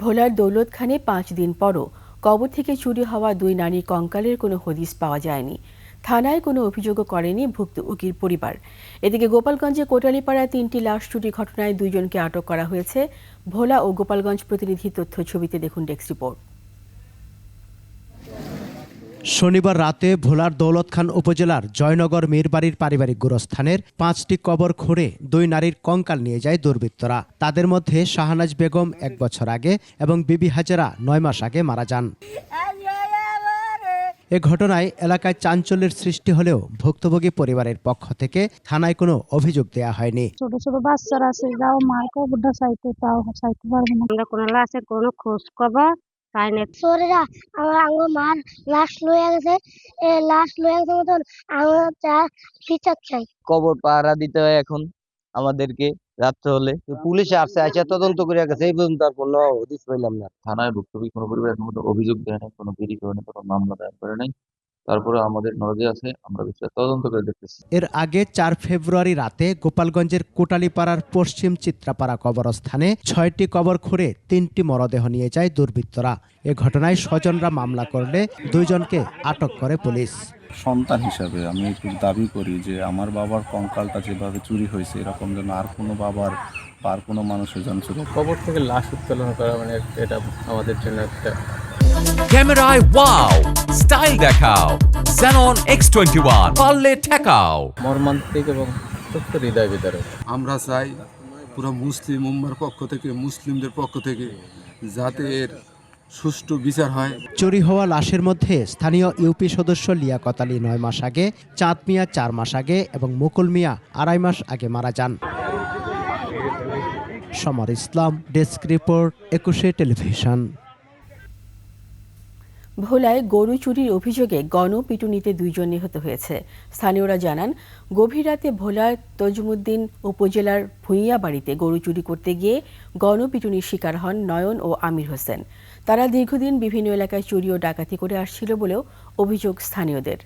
ভোলার দৌলতখানে ৫ দিন পরও কবর থেকে চুরি হওয়া ২ নারীর কঙ্কালের কোনো হদিস পাওয়া যায়নি। থানায় কোনো অভিযোগও করেনি ভুক্তভোগীর পরিবার। এদিকে গোপালগঞ্জে কোটালীপাড়ায় ৩টি লাশ চুরির ঘটনায় ২ জনকে আটক করা হয়েছে। ভোলা ও গোপালগঞ্জ প্রতিনিধি তথ্য ছবিতে দেখুন ডেস্ক রিপোর্ট। শনিবার রাতে ভোলার দৌলতখান উপজেলার জয়নগর মীরবাড়ির পারিবারিক গোরস্থানের ৫টি কবর খুঁড়ে ২ নারীর কঙ্কাল নিয়ে যায় দুর্বৃত্তরা। তাদের মধ্যে শাহনাজ বেগম ১ বছর আগে এবং বিবি হাজেরা ৯ মাস আগে মারা যান। এ ঘটনায় এলাকায় চাঞ্চল্যের সৃষ্টি হলেও ভুক্তভোগী পরিবারের পক্ষ থেকে থানায় কোনো অভিযোগ দেয়া হয়নি। ছোট ছোট বাচ্চারা আছে, যাও মার কবরটা চাইতে, তাও চাইতে পারবো না। আমরা কোনো লাশের কোনো খোঁজ খবর পাই না। চোরেরা আমার মার লাশ লয়ে গেছে, লাশ লয়ে গেছে মতন আমরা বিচার চাই। কবর পাহারা দিতে হয় এখন আমাদেরকে রাত্রে হলে। পুলিশে আসছে, আইসা তদন্ত করে গেছে, এই পর্যন্ত আর কোনো হদিস পাইলাম না। থানায় ভুক্তভোগী কোনো পরিবার এখন পর্যন্ত অভিযোগ দেয় নাই, কোনো বিডি করে নাই, কোনো মামলা দায়ের করে নাই। তারপরে আমাদের নজরে আছে, আমরা বিষয়টা তদন্ত করে দেখতেছি। এর আগে ৪ ফেব্রুয়ারি রাতে গোপালগঞ্জের কোটালীপাড়ার পশ্চিম চিত্রাপাড়া কবরস্থানে ৬টি কবর খুঁড়ে ৩টি মরদেহ নিয়ে যায় দুর্বৃত্তরা। এ ঘটনায় স্বজনরা মামলা করলে ২ জনকে আটক করে পুলিশ। সন্তান হিসাবে আমি একটু দাবি করি যে আমার বাবার কঙ্কালটা যেভাবে চুরি হয়েছে এরকম যেন আর কোনো বাবার বা আর কোনো মানুষের যেন চুরি। কবর থেকে লাশ উত্তোলন করা মানে এটা আমাদের জন্য একটা ক্যামেরায় ওয়াও, স্টাইল দেখাও, Xenon X21 পারলে ঠেকাও। মর্মান্তিক এবং সত্য হৃদয় বিদারক। আমরা চাই পুরো মুসলিম উম্মার পক্ষ থেকে, মুসলিমদের পক্ষ থেকে যাতে এর সুষ্ঠু বিচার হয়। চুরি হওয়া লাশের মধ্যে স্থানীয় ইউপি সদস্য লিয়াকত আলী ৯ মাস আগে, চাঁদ মিয়া ৪ মাস আগে এবং মুকুল মিয়া ২.৫ মাস আগে মারা যান। সমর ইসলাম, ডেস্ক রিপোর্ট, ২১ টেলিভিশন। ভোলায় গরু চুরির অভিযোগে গণপিটুনিতে ২ জন নিহত হয়েছে। স্থানীয়রা জানান, গভীর রাতে ভোলার তজুমুদ্দিন উপজেলার ভুঁইয়া বাড়িতে গরু চুরি করতে গিয়ে গণপিটুনির শিকার হন নয়ন ও আমির হোসেন। তারা দীর্ঘদিন বিভিন্ন এলাকায় চুরি ও ডাকাতি করে আসছিল বলেও অভিযোগ স্থানীয়দের।